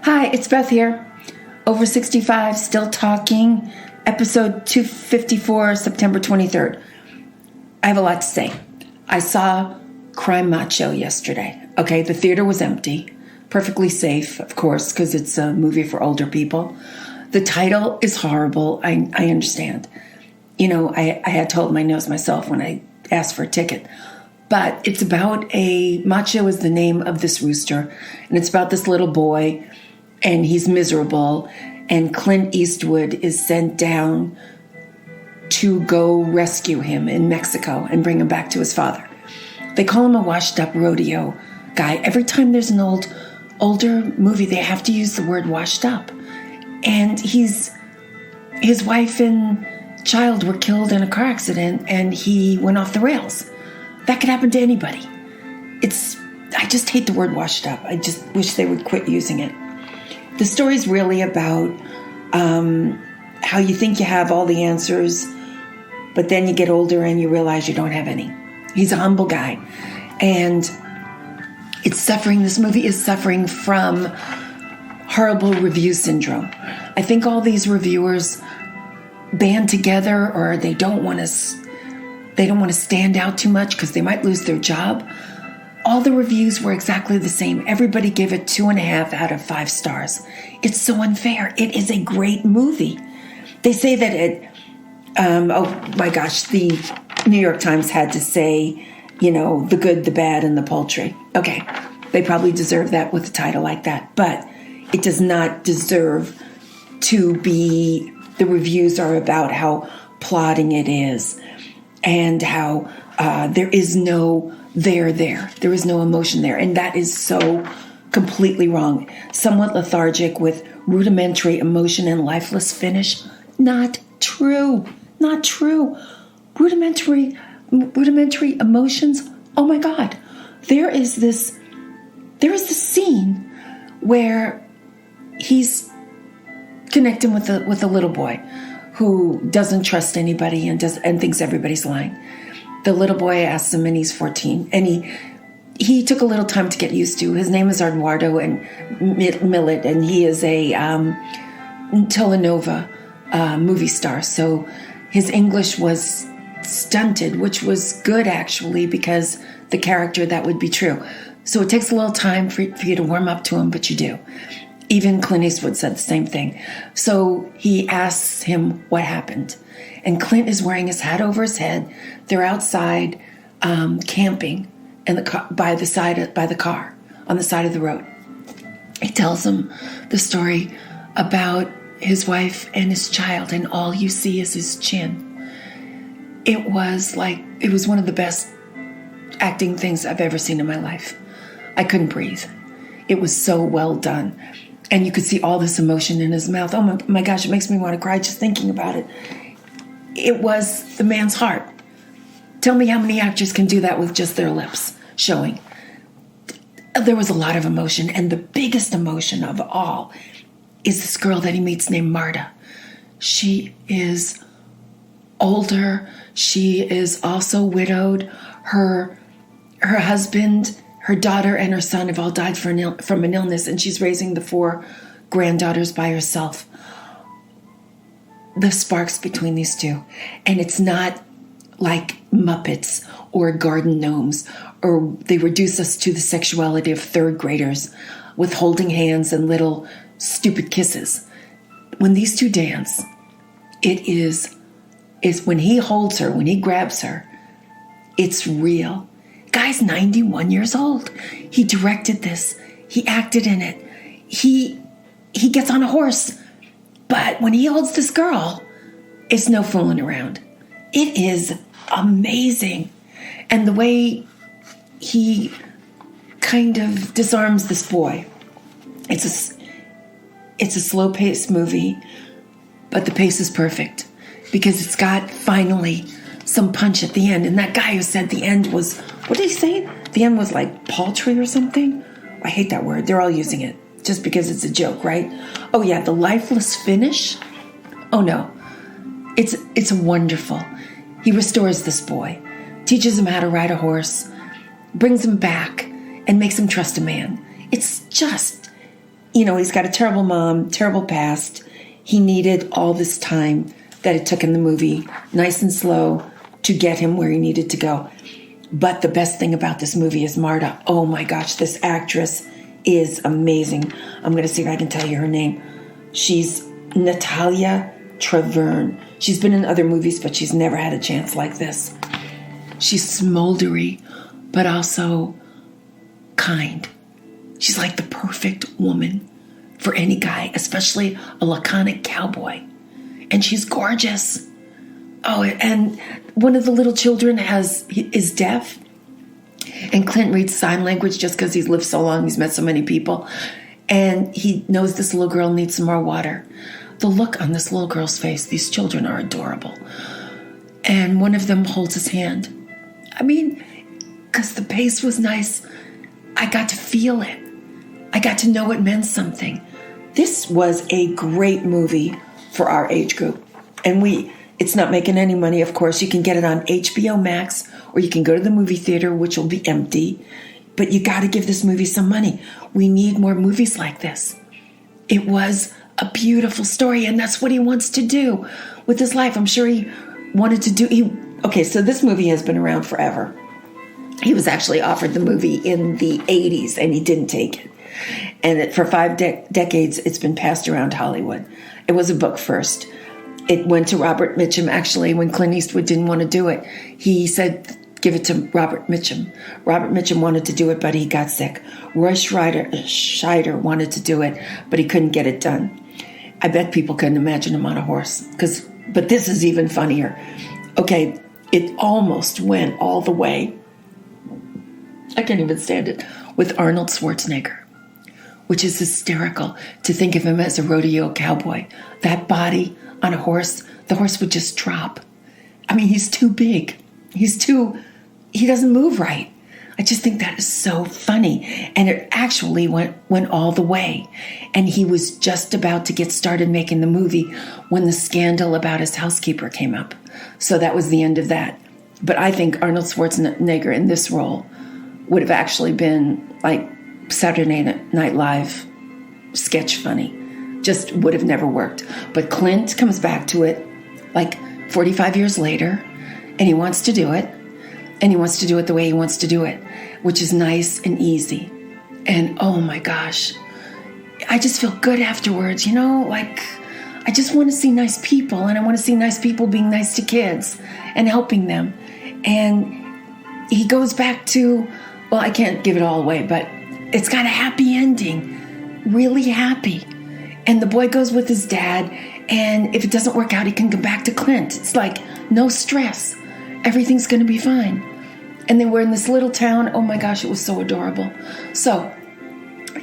Hi, it's Beth here. Over 65, still talking. Episode 254, September 23rd. I have a lot to say. I saw Macho yesterday. Okay, the theater was empty. Perfectly safe, of course, because it's a movie for older people. The title is horrible. I understand. You know, I had to hold my nose myself when I asked for a ticket. But it's about Macho is the name of this rooster. And it's about this little boy. And he's miserable. And Clint Eastwood is sent down to go rescue him in Mexico and bring him back to his father. They call him a washed-up rodeo guy. Every time there's an older movie, they have to use the word washed up. And his wife and child were killed in a car accident, and he went off the rails. That could happen to anybody. I just hate the word washed up. I just wish they would quit using it. The story's really about how you think you have all the answers, but then you get older and you realize you don't have any. He's a humble guy. And this movie is suffering from horrible review syndrome. I think all these reviewers band together, or they don't want to stand out too much because they might lose their job. All the reviews were exactly the same. Everybody gave it 2.5 out of 5 stars. It's so unfair. It is a great movie. They say that the New York Times had to say, the good, the bad, and the paltry. Okay, they probably deserve that with a title like that, but it does not deserve to be, the reviews are about how plotting it is and how there is no there is no emotion there, and that is so completely wrong. Somewhat lethargic with rudimentary emotion and lifeless finish. Not true. Rudimentary emotions. Oh my God. There is this scene where he's connecting with a little boy who doesn't trust anybody and thinks everybody's lying. The little boy asks him, and he's 14, and he took a little time to get used to. His name is Eduardo and Millet, and he is a telenova movie star. So his English was stunted, which was good actually, because the character, that would be true. So it takes a little time for you to warm up to him, but you do. Even Clint Eastwood said the same thing. So he asks him what happened. And Clint is wearing his hat over his head. They're outside camping by the car on the side of the road. He tells him the story about his wife and his child, and all you see is his chin. It was one of the best acting things I've ever seen in my life. I couldn't breathe. It was so well done. And you could see all this emotion in his mouth. Oh my gosh, it makes me want to cry just thinking about it. It was the man's heart. Tell me how many actors can do that with just their lips showing. There was a lot of emotion, and the biggest emotion of all is this girl that he meets named Marta. She is older. She is also widowed. Her husband, her daughter, and her son have all died from an illness, and she's raising the 4 granddaughters by herself. The sparks between these two. And it's not like Muppets or garden gnomes, or they reduce us to the sexuality of 3rd graders with holding hands and little stupid kisses. When these two dance, it is when he holds her, when he grabs her, it's real. Guy's 91 years old. He directed this. He acted in it. He gets on a horse. But when he holds this girl, it's no fooling around. It is amazing. And the way he kind of disarms this boy. It's a slow-paced movie, but the pace is perfect because it's got finally some punch at the end. And that guy who said the end was, what did he say? The end was like paltry or something? I hate that word. They're all using it just because it's a joke, right? Oh yeah, the lifeless finish? Oh no. It's wonderful. He restores this boy, teaches him how to ride a horse, brings him back, and makes him trust a man. It's just he's got a terrible mom, terrible past. He needed all this time that it took in the movie, nice and slow, to get him where he needed to go. But the best thing about this movie is Marta. Oh my gosh, this actress is amazing. I'm going to see if I can tell you her name. She's Natalia Traverne. She's been in other movies, but she's never had a chance like this. She's smoldery, but also kind. She's like the perfect woman for any guy, especially a laconic cowboy. And she's gorgeous. Oh, and one of the little children is deaf. And Clint reads sign language just because he's lived so long. He's met so many people. And he knows this little girl needs some more water. The look on this little girl's face, these children are adorable. And one of them holds his hand. I mean, because the pace was nice, I got to feel it. I got to know it meant something. This was a great movie for our age group. And it's not making any money, of course. You can get it on HBO Max, or you can go to the movie theater, which will be empty. But you got to give this movie some money. We need more movies like this. It was a beautiful story, and that's what he wants to do with his life. I'm sure he wanted to do... Okay, so this movie has been around forever. He was actually offered the movie in the 80s, and he didn't take it. And for 5 decades, it's been passed around Hollywood. It was a book first. It went to Robert Mitchum, actually, when Clint Eastwood didn't want to do it. He said, give it to Robert Mitchum. Robert Mitchum wanted to do it, but he got sick. Roy Scheider wanted to do it, but he couldn't get it done. I bet people couldn't imagine him on a horse. But this is even funnier. Okay, it almost went all the way. I can't even stand it. With Arnold Schwarzenegger, which is hysterical to think of him as a rodeo cowboy. That body on a horse, the horse would just drop. I mean, he's too big. He doesn't move right. I just think that is so funny. And it actually went all the way. And he was just about to get started making the movie when the scandal about his housekeeper came up. So that was the end of that. But I think Arnold Schwarzenegger in this role would have actually been like Saturday Night Live sketch funny. Just would have never worked. But Clint comes back to it like 45 years later, and he wants to do it. And he wants to do it the way he wants to do it, which is nice and easy. And oh my gosh, I just feel good afterwards, like I just want to see nice people, and I want to see nice people being nice to kids and helping them. And he goes back to, well, I can't give it all away, but it's got a happy ending, really happy. And the boy goes with his dad, and if it doesn't work out, he can come back to Clint. It's like, no stress. Everything's going to be fine. And they were in this little town. Oh my gosh, it was so adorable. So,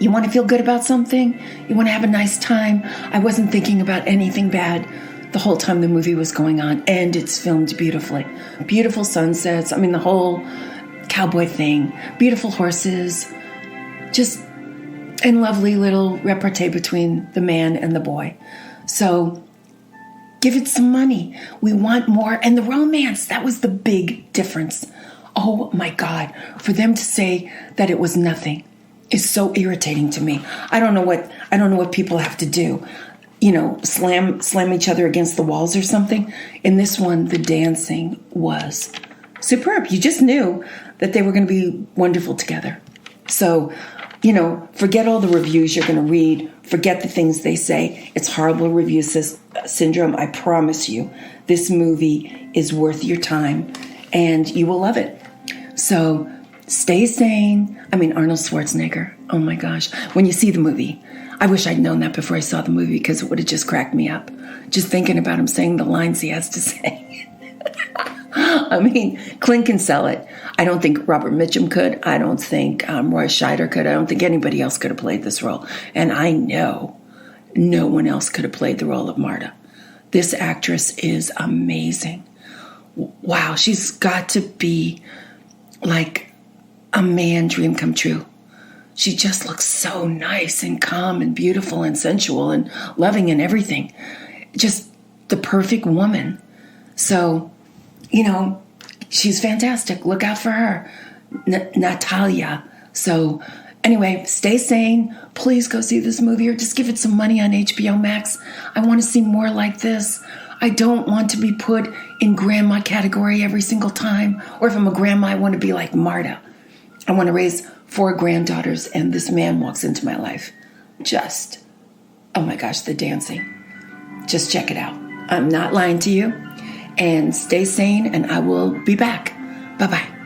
you want to feel good about something? You want to have a nice time? I wasn't thinking about anything bad the whole time the movie was going on. And it's filmed beautifully. Beautiful sunsets. I mean, the whole cowboy thing. Beautiful horses. Just... and lovely little repartee between the man and the boy. So give it some money. We want more. And the romance, that was the big difference. Oh my God. For them to say that it was nothing is so irritating to me. I don't know what people have to do. Slam each other against the walls or something. In this one, the dancing was superb. You just knew that they were going to be wonderful together. So, forget all the reviews you're going to read. Forget the things they say. It's horrible review syndrome. I promise you, this movie is worth your time, and you will love it. So stay sane. I mean, Arnold Schwarzenegger. Oh, my gosh. When you see the movie, I wish I'd known that before I saw the movie, because it would have just cracked me up. Just thinking about him saying the lines he has to say. I mean, Clint can sell it. I don't think Robert Mitchum could. I don't think Roy Scheider could. I don't think anybody else could have played this role. And I know no one else could have played the role of Marta. This actress is amazing. Wow, she's got to be like a man dream come true. She just looks so nice and calm and beautiful and sensual and loving and everything. Just the perfect woman. So, she's fantastic. Look out for her. Natalia. So Anyway, stay sane. Please go see this movie or just give it some money on HBO Max. I want to see more like this. I don't want to be put in grandma category every single time. Or if I'm a grandma, I want to be like Marta. I want to raise 4 granddaughters and this man walks into my life. Just, oh my gosh, the dancing. Just check it out. I'm not lying to you. And stay sane and I will be back. Bye-bye.